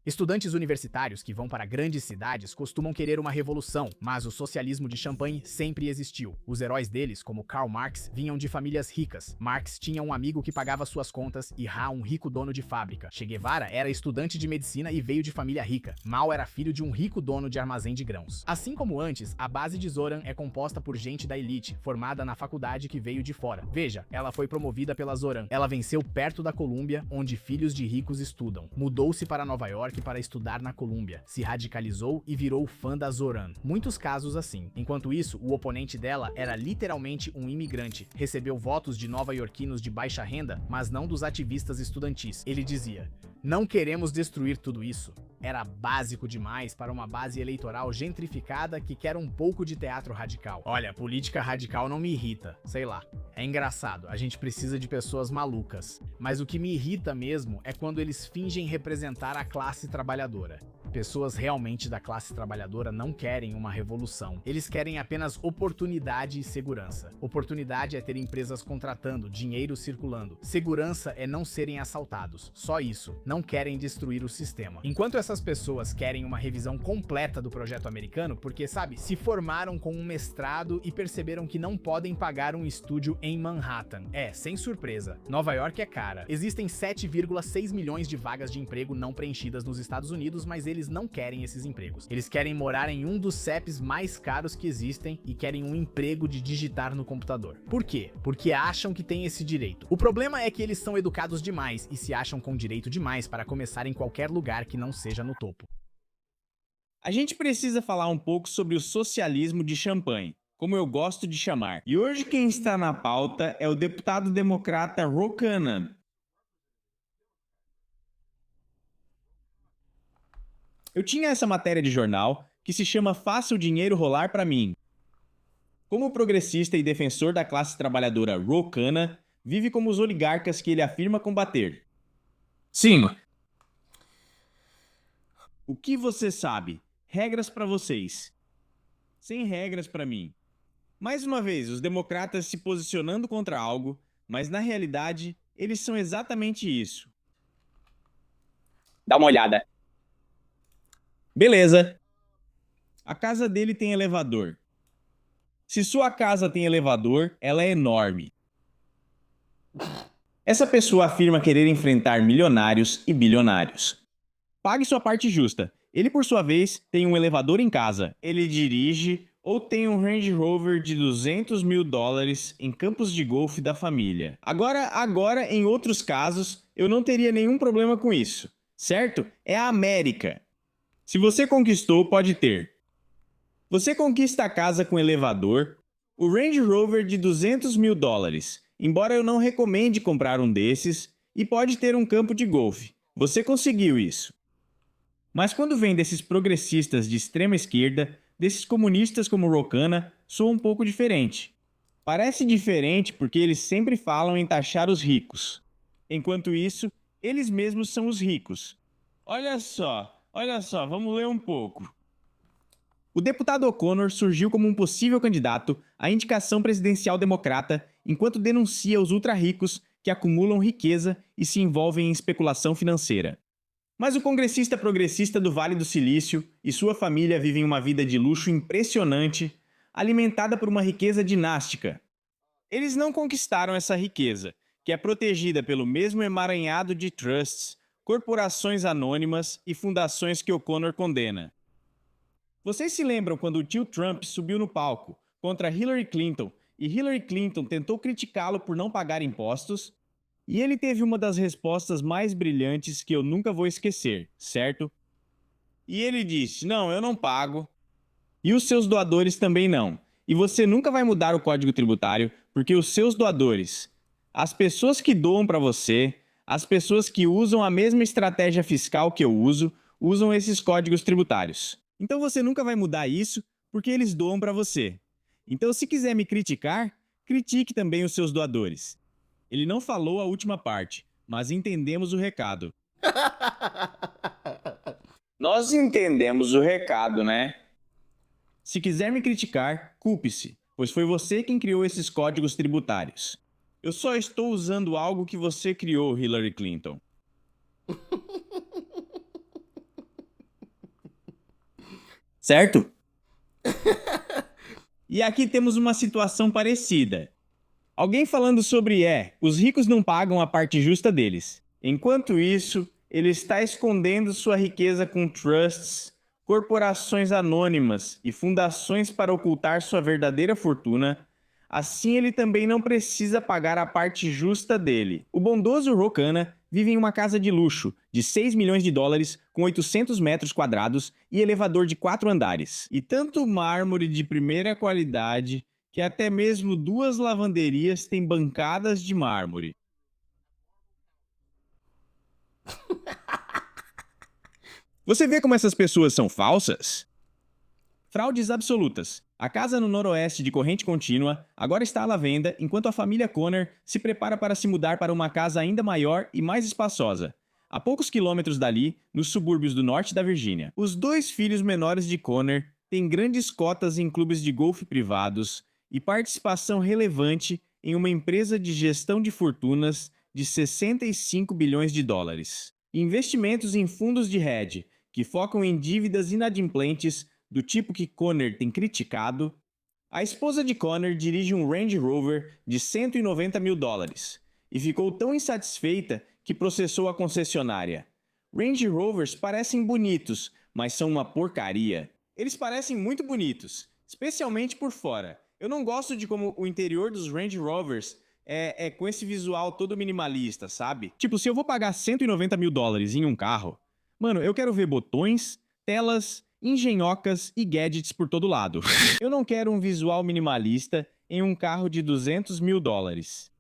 Estudantes universitários que vão para grandes cidades costumam querer uma revolução, mas o socialismo de Champagne sempre existiu. Os heróis deles, como Karl Marx, vinham de famílias ricas. Marx tinha um amigo que pagava suas contas e Ra um rico dono de fábrica. Che Guevara era estudante de medicina e veio de família rica. Mao era filho de um rico dono de armazém de grãos. Assim como antes, a base de Zoran é composta por gente da elite, formada na faculdade que veio de fora. Veja, ela foi promovida pela Zoran. Ela venceu perto da Colômbia, onde filhos de ricos estudam. Mudou-se para Nova York para estudar na Colômbia, se radicalizou e virou fã da Zoran. Muitos casos assim. Enquanto isso, o oponente dela era literalmente um imigrante. Recebeu votos de nova-iorquinos de baixa renda, mas não dos ativistas estudantis. Ele dizia: "Não queremos destruir tudo isso." Era básico demais para uma base eleitoral gentrificada que quer um pouco de teatro radical. Olha, política radical não me irrita, sei lá. É engraçado, a gente precisa de pessoas malucas. Mas o que me irrita mesmo é quando eles fingem representar a classe trabalhadora. Pessoas realmente da classe trabalhadora não querem uma revolução. Eles querem apenas oportunidade e segurança. Oportunidade é ter empresas contratando, dinheiro circulando. Segurança é não serem assaltados. Só isso. Não querem destruir o sistema. Enquanto essas pessoas querem uma revisão completa do projeto americano, porque, sabe, se formaram com um mestrado e perceberam que não podem pagar um estúdio em Manhattan. Sem surpresa. Nova York é cara. Existem 7,6 milhões de vagas de emprego não preenchidas nos Estados Unidos, mas eles não querem esses empregos. Eles querem morar em um dos CEPs mais caros que existem e querem um emprego de digitar no computador. Por quê? Porque acham que têm esse direito. O problema é que eles são educados demais e se acham com direito demais para começar em qualquer lugar que não seja no topo. A gente precisa falar um pouco sobre o socialismo de Champagne, como eu gosto de chamar. E hoje quem está na pauta é o deputado democrata Ro Khanna. Eu tinha essa matéria de jornal que se chama Faça o Dinheiro Rolar para Mim. Como progressista e defensor da classe trabalhadora, Ro Khanna vive como os oligarcas que ele afirma combater. Sim, O que você sabe? Regras para vocês. Sem regras para mim. Mais uma vez, os democratas se posicionando contra algo, mas na realidade, eles são exatamente isso. dá uma olhada. Beleza. A casa dele tem elevador. Se sua casa tem elevador, ela é enorme. Essa pessoa afirma querer enfrentar milionários e bilionários. Pague sua parte justa. Ele, por sua vez, tem um elevador em casa. Ele dirige ou tem um Range Rover de $200 mil em campos de golfe da família. Agora, em outros casos, eu não teria nenhum problema com isso. Certo? É a América. Se você conquistou, pode ter. Você conquista a casa com elevador, o Range Rover de $200 mil, embora eu não recomende comprar um desses, e pode ter um campo de golfe. Você conseguiu isso. Mas quando vem desses progressistas de extrema esquerda, desses comunistas como Ro Khanna, soa um pouco diferente. Parece diferente porque eles sempre falam em taxar os ricos. Enquanto isso, eles mesmos são os ricos. Olha só, vamos ler um pouco. O deputado O'Connor surgiu como um possível candidato à indicação presidencial democrata enquanto denuncia os ultra-ricos que acumulam riqueza e se envolvem em especulação financeira. Mas o congressista progressista do Vale do Silício e sua família vivem uma vida de luxo impressionante, alimentada por uma riqueza dinástica. Eles não conquistaram essa riqueza, que é protegida pelo mesmo emaranhado de trusts, corporações anônimas e fundações que O'Connor condena. Vocês se lembram quando o tio Trump subiu no palco contra Hillary Clinton e Hillary Clinton tentou criticá-lo por não pagar impostos? E ele teve uma das respostas mais brilhantes que eu nunca vou esquecer, certo? E ele disse: "Não, eu não pago." E os seus doadores também não. E você nunca vai mudar o código tributário, porque os seus doadores, as pessoas que doam para você, as pessoas que usam a mesma estratégia fiscal que eu uso, usam esses códigos tributários. Então você nunca vai mudar isso, porque eles doam para você. Então, se quiser me criticar, critique também os seus doadores. Ele não falou a última parte, mas entendemos o recado. Nós entendemos o recado, né? Se quiser me criticar, culpe-se, pois foi você quem criou esses códigos tributários. Eu só estou usando algo que você criou, Hillary Clinton. certo? E aqui temos uma situação parecida. Alguém falando sobre os ricos não pagam a parte justa deles. Enquanto isso, ele está escondendo sua riqueza com trusts, corporações anônimas e fundações para ocultar sua verdadeira fortuna. Assim, ele também não precisa pagar a parte justa dele. O bondoso Rokana vive em uma casa de luxo de 6 milhões de dólares com 800 metros quadrados e elevador de 4 andares. E tanto mármore de primeira qualidade que até mesmo 2 lavanderias têm bancadas de mármore. Você vê como essas pessoas são falsas? Fraudes absolutas. A casa no noroeste de corrente contínua agora está à venda enquanto a família Connor se prepara para se mudar para uma casa ainda maior e mais espaçosa, a poucos quilômetros dali, nos subúrbios do norte da Virgínia. Os 2 filhos menores de Connor têm grandes cotas em clubes de golfe privados e participação relevante em uma empresa de gestão de fortunas de 65 bilhões de dólares. Investimentos em fundos de hedge que focam em dívidas inadimplentes do tipo que Connor tem criticado. A esposa de Connor dirige um Range Rover de 190 mil dólares e ficou tão insatisfeita que processou a concessionária. Range Rovers parecem bonitos, mas são uma porcaria. Eles parecem muito bonitos, especialmente por fora. Eu não gosto de como o interior dos Range Rovers é com esse visual todo minimalista, sabe? Tipo, se eu vou pagar 190 mil dólares em um carro, mano, eu quero ver botões, telas, engenhocas e gadgets por todo lado. Eu não quero um visual minimalista em um carro de 200 mil dólares.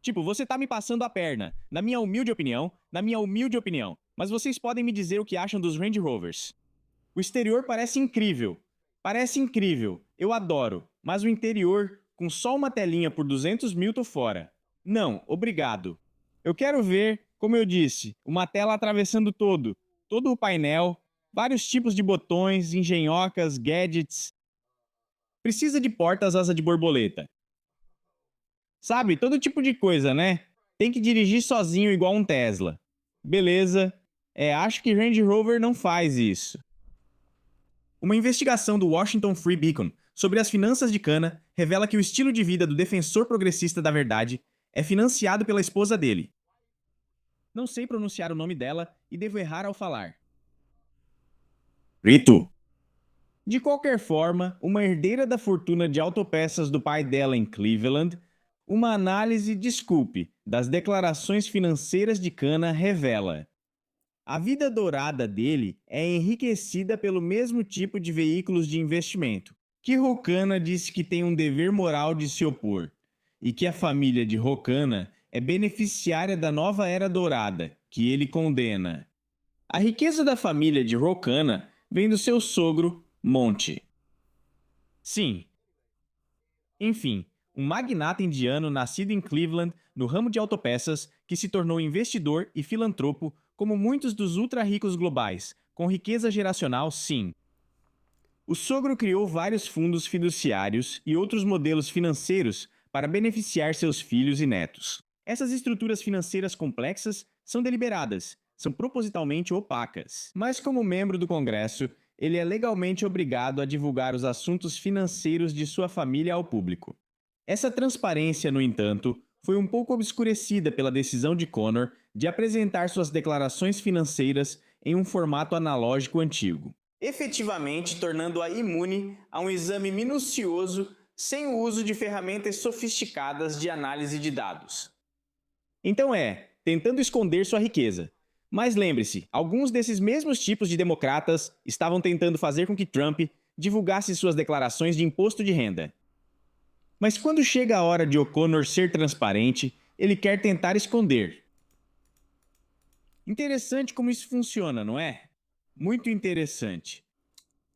Tipo, você tá me passando a perna, na minha humilde opinião, mas vocês podem me dizer o que acham dos Range Rovers. O exterior parece incrível, eu adoro, mas o interior, com só uma telinha por 200 mil, tô fora. Não, obrigado. Eu quero ver, como eu disse, uma tela atravessando todo o painel, vários tipos de botões, engenhocas, gadgets. Precisa de portas asa de borboleta. Sabe, todo tipo de coisa, né? Tem que dirigir sozinho igual um Tesla. Beleza. Acho que Range Rover não faz isso. Uma investigação do Washington Free Beacon sobre as finanças de Cana revela que o estilo de vida do defensor progressista da verdade é financiado pela esposa dele. Não sei pronunciar o nome dela e devo errar ao falar. Rito. De qualquer forma, uma herdeira da fortuna de autopeças do pai dela em Cleveland, uma análise, das declarações financeiras de Cana revela: a vida dourada dele é enriquecida pelo mesmo tipo de veículos de investimento, que Rokana disse que tem um dever moral de se opor, e que a família de Rokana é beneficiária da nova era dourada, que ele condena. A riqueza da família de Rokana vem do seu sogro, Monte. Sim. Enfim, um magnata indiano nascido em Cleveland, no ramo de autopeças, que se tornou investidor e filantropo como muitos dos ultra-ricos globais, com riqueza geracional, sim. O sogro criou vários fundos fiduciários e outros modelos financeiros para beneficiar seus filhos e netos. Essas estruturas financeiras complexas são deliberadas, são propositalmente opacas. Mas como membro do Congresso, ele é legalmente obrigado a divulgar os assuntos financeiros de sua família ao público. Essa transparência, no entanto, foi um pouco obscurecida pela decisão de Connor de apresentar suas declarações financeiras em um formato analógico antigo, efetivamente tornando-a imune a um exame minucioso sem o uso de ferramentas sofisticadas de análise de dados. Então tentando esconder sua riqueza. Mas lembre-se, alguns desses mesmos tipos de democratas estavam tentando fazer com que Trump divulgasse suas declarações de imposto de renda. Mas quando chega a hora de O'Connor ser transparente, ele quer tentar esconder. Interessante como isso funciona, não é? Muito interessante.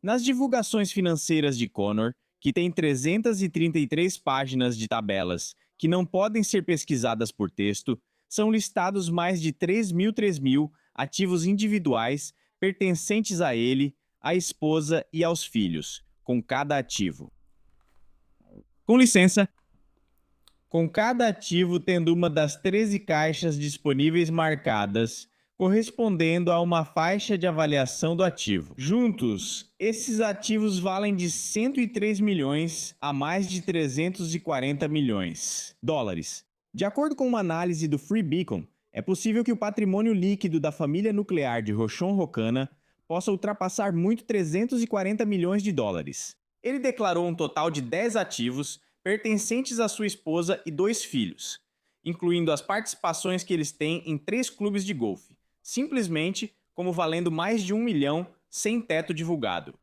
Nas divulgações financeiras de Connor, que tem 333 páginas de tabelas que não podem ser pesquisadas por texto, são listados mais de 3 mil ativos individuais pertencentes a ele, à esposa e aos filhos, com cada ativo. Com licença. Com cada ativo tendo uma das 13 caixas disponíveis marcadas correspondendo a uma faixa de avaliação do ativo. Juntos, esses ativos valem de 103 milhões a mais de 340 milhões dólares. De acordo com uma análise do Free Beacon, é possível que o patrimônio líquido da família nuclear de Roshon Rokana possa ultrapassar muito 340 milhões de dólares. Ele declarou um total de 10 ativos pertencentes à sua esposa e 2 filhos, incluindo as participações que eles têm em 3 clubes de golfe, simplesmente como valendo mais de 1 milhão sem teto divulgado.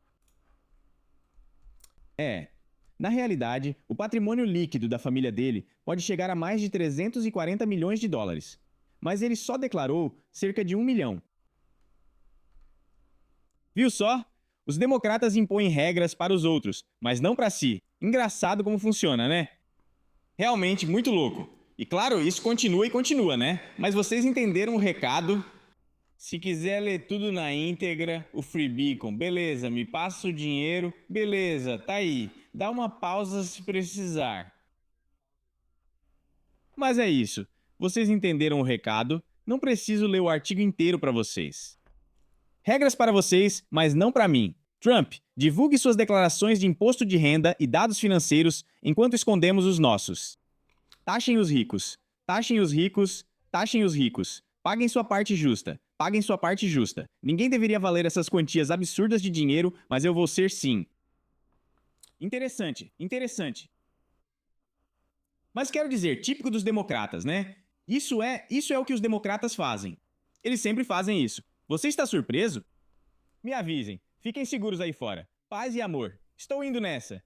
Na realidade, o patrimônio líquido da família dele pode chegar a mais de 340 milhões de dólares, mas ele só declarou cerca de 1 milhão. Viu só? Os democratas impõem regras para os outros, mas não para si. Engraçado como funciona, né? Realmente muito louco. E claro, isso continua e continua, né? Mas vocês entenderam o recado? Se quiser ler tudo na íntegra, o Free Beacon, beleza, me passa o dinheiro, beleza, tá aí. Dá uma pausa se precisar. Mas é isso. Vocês entenderam o recado? Não preciso ler o artigo inteiro para vocês. Regras para vocês, mas não para mim. Trump, divulgue suas declarações de imposto de renda e dados financeiros enquanto escondemos os nossos. Taxem os ricos. Taxem os ricos. Taxem os ricos. Paguem sua parte justa. Paguem sua parte justa. Ninguém deveria valer essas quantias absurdas de dinheiro, mas eu vou ser sim. Interessante, interessante. Mas quero dizer, típico dos democratas, né? Isso é o que os democratas fazem. Eles sempre fazem isso. Você está surpreso? Me avisem. Fiquem seguros aí fora. Paz e amor. Estou indo nessa.